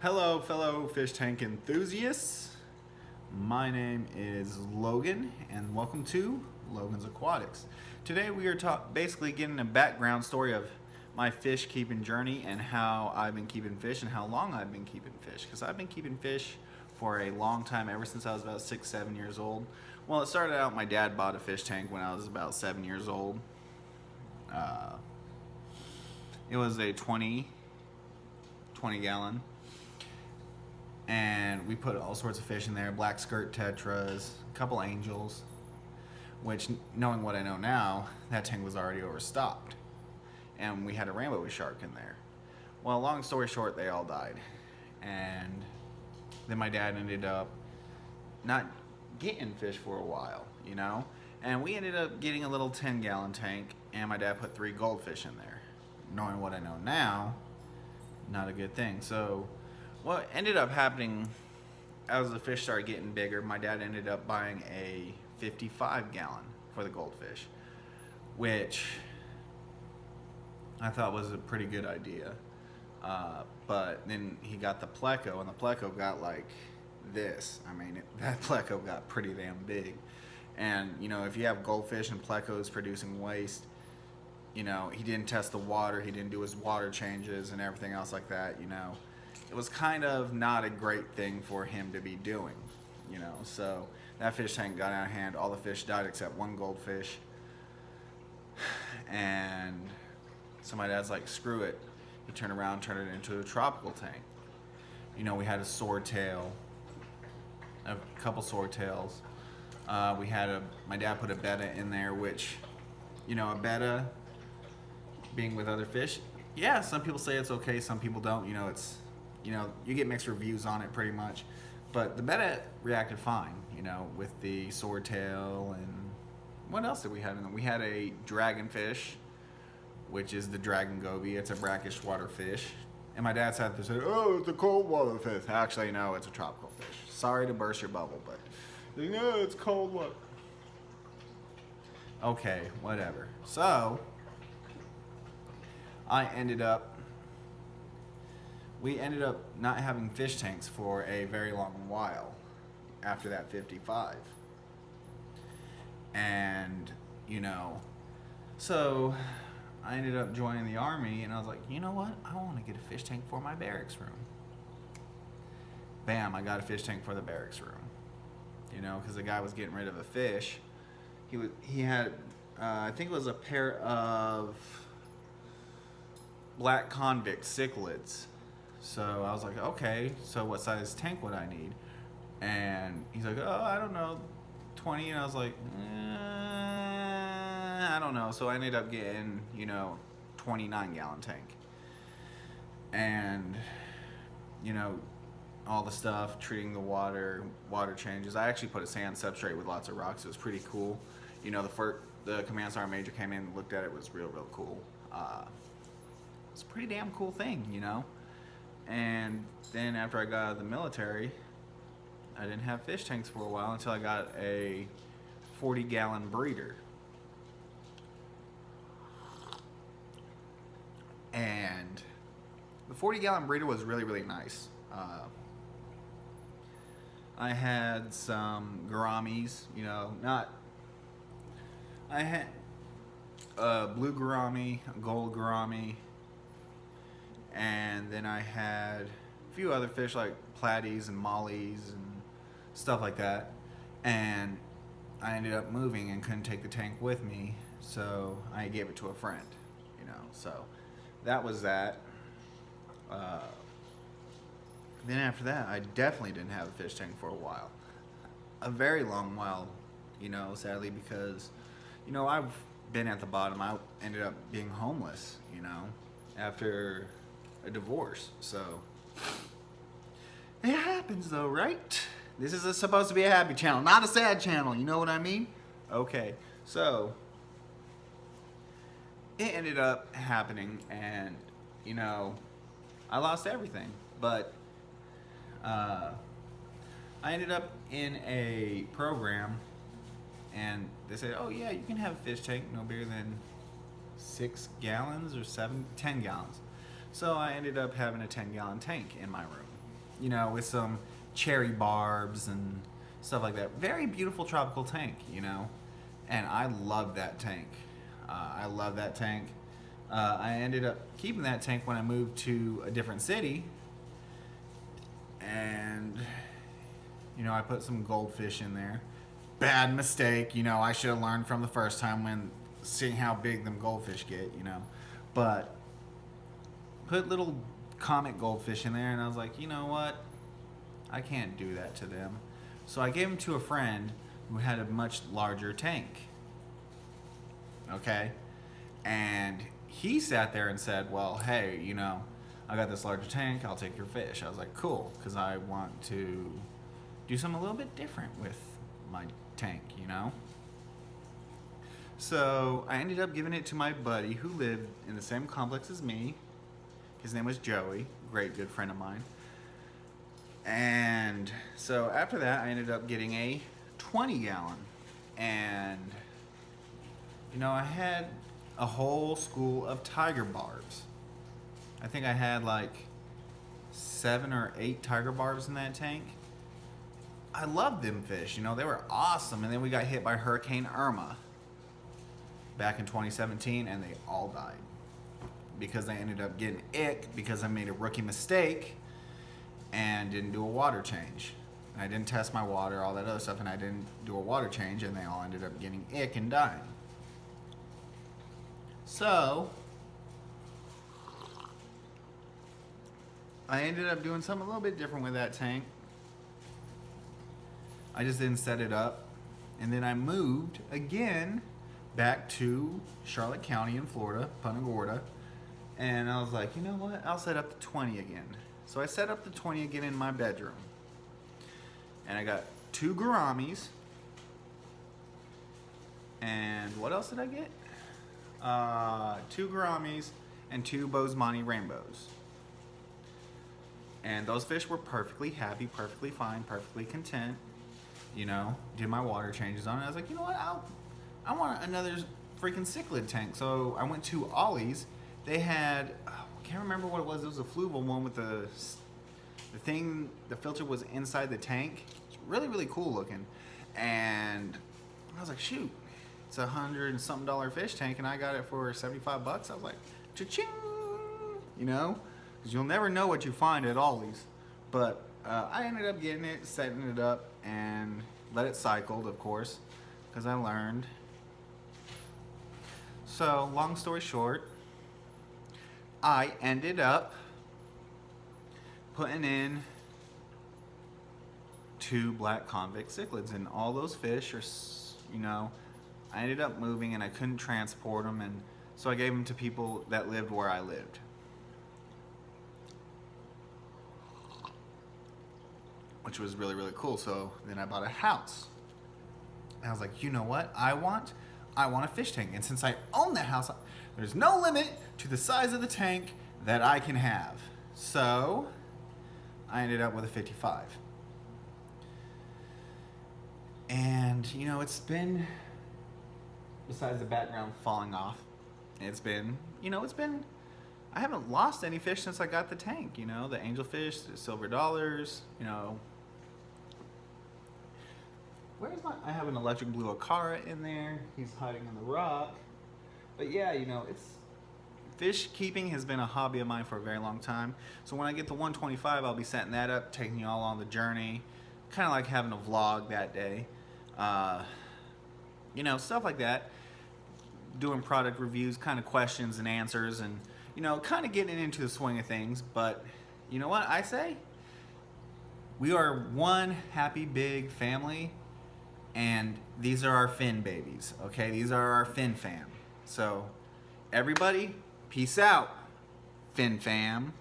Hello, fellow fish tank enthusiasts. My name is Logan, and welcome to Logan's Aquatics. Today we are basically getting a background story of my fish keeping journey and how I've been keeping fish and how long I've been keeping fish. Because I've been keeping fish for a long time, ever since I was about 6, 7 years old. Well, it started out, my dad bought a fish tank when I was about 7 years old. It was a 20 gallon. And we put all sorts of fish in there, black skirt tetras, a couple angels, which, knowing what I know now, that tank was already overstocked. And we had a rainbow shark in there. Well, long story short, they all died. And then my dad ended up not getting fish for a while, you know? And we ended up getting a little 10-gallon tank, and my dad put 3 goldfish in there. Knowing what I know now, not a good thing. So what ended up happening, as the fish started getting bigger, my dad ended up buying a 55-gallon for the goldfish, which I thought was a pretty good idea. But then he got the Pleco, and the Pleco got like this. I mean, that Pleco got pretty damn big. And, you know, if you have goldfish and Plecos producing waste, you know, he didn't test the water, he didn't do his water changes and everything else like that, you know. It was kind of not a great thing for him to be doing, you know. So that fish tank got out of hand. All the fish died except one goldfish. And so my dad's like, screw it. He turned around, turned it into a tropical tank. You know, we had a swordtail, a couple swordtails. My dad put a betta in there, which, you know, a betta being with other fish, yeah, some people say it's okay, some people don't. You know, it's, you know, you get mixed reviews on it pretty much. But the betta reacted fine, you know, with the swordtail. And what else did we have in there? We had a dragonfish, which is the dragon goby. It's a brackish water fish. And my dad sat there and said, oh, it's a cold water fish. Actually, no, it's a tropical fish. Sorry to burst your bubble, but no, it's cold water. Okay, whatever. So we ended up not having fish tanks for a very long while after that 55. And, you know, so I ended up joining the Army, and I was like, you know what? I want to get a fish tank for my barracks room. Bam, I got a fish tank for the barracks room. You know, because the guy was getting rid of a fish. He had, I think it was a pair of black convict cichlids. So I was like, okay, so what size tank would I need? And he's like, oh, I don't know, 20. And I was like, I don't know. So I ended up getting, you know, 29-gallon tank. And, you know, all the stuff, treating the water changes. I actually put a sand substrate with lots of rocks. It was pretty cool. You know, the command sergeant major came in and looked at it. It was real cool. It's a pretty damn cool thing, you know. And then after I got out of the military, I didn't have fish tanks for a while until I got a 40-gallon breeder. And the 40-gallon breeder was really nice. I had some gouramis, you know, I had a blue gourami, a gold gourami, and then I had a few other fish like platies and mollies and stuff like that. And I ended up moving and couldn't take the tank with me, so I gave it to a friend, you know. So that was that. Then after that, I definitely didn't have a fish tank for a while. A very long while, you know, sadly, because, you know, I've been at the bottom. I ended up being homeless, you know, after a divorce. So it happens though, right? This is supposed to be a happy channel, not a sad channel. You know what I mean? Okay, so it ended up happening, and, you know, I lost everything. But I ended up in a program, and they said, oh yeah, you can have a fish tank no bigger than 6 gallons or 10 gallons. So I ended up having a 10-gallon tank in my room. you know, with some cherry barbs and stuff like that. Very beautiful tropical tank, you know, and I love that tank. I love that tank. I ended up keeping that tank when I moved to a different city, and you know, I put some goldfish in there. Bad mistake, you know. I should have learned from the first time when seeing how big them goldfish get, you know. But put little comic goldfish in there, and I was like, you know what? I can't do that to them. So I gave them to a friend who had a much larger tank. Okay? And he sat there and said, well, hey, you know, I got this larger tank, I'll take your fish. I was like, cool, because I want to do something a little bit different with my tank, you know? So I ended up giving it to my buddy who lived in the same complex as me. His name was Joey, great good friend of mine. And so after that, I ended up getting a 20 gallon. And, you know, I had a whole school of tiger barbs. I think I had like 7 or 8 tiger barbs in that tank. I loved them fish, you know, they were awesome. And then we got hit by Hurricane Irma back in 2017, and they all died because they ended up getting ick because I made a rookie mistake and didn't do a water change. And I didn't test my water, all that other stuff, and I didn't do a water change, and they all ended up getting ick and dying. So I ended up doing something a little bit different with that tank. I just didn't set it up. And then I moved again back to Charlotte County in Florida, Punta Gorda. And I was like, you know what? I'll set up the 20 again. So I set up the 20 again in my bedroom. And I got 2 gouramis. And what else did I get? 2 gouramis and 2 Bosemani rainbows. And those fish were perfectly happy, perfectly fine, perfectly content. You know, did my water changes on it. I was like, you know what? I want another freaking cichlid tank. So I went to Ollie's. They had, I can't remember what it was. It was a fluval one with the thing, the filter was inside the tank. It's really, really cool looking. And I was like, shoot, it's $100 and something fish tank, and I got it for $75. I was like, cha-ching, you know, because you'll never know what you find at Ollie's. But I ended up getting it, setting it up, and let it cycle, of course, because I learned. So, long story short, I ended up putting in 2 black convict cichlids, and all those fish are, you know, I ended up moving and I couldn't transport them, and so I gave them to people that lived where I lived. Which was really, really cool. So then I bought a house. And I was like, you know what I want? I want a fish tank. And since I own that house, there's no limit to the size of the tank that I can have. So I ended up with a 55. And, you know, it's been, besides the background falling off, it's been, you know, I haven't lost any fish since I got the tank, you know, the angelfish, the silver dollars, you know. I have an electric blue Acara in there. He's hiding in the rock. But yeah, you know, fish keeping has been a hobby of mine for a very long time. So when I get the 125, I'll be setting that up, taking you all on the journey. Kind of like having a vlog that day. You know, stuff like that. Doing product reviews, kind of questions and answers, and, you know, kind of getting into the swing of things. But you know what I say? We are one happy big family. And these are our fin babies, okay? These are our fin fam. So, everybody, peace out, fin fam.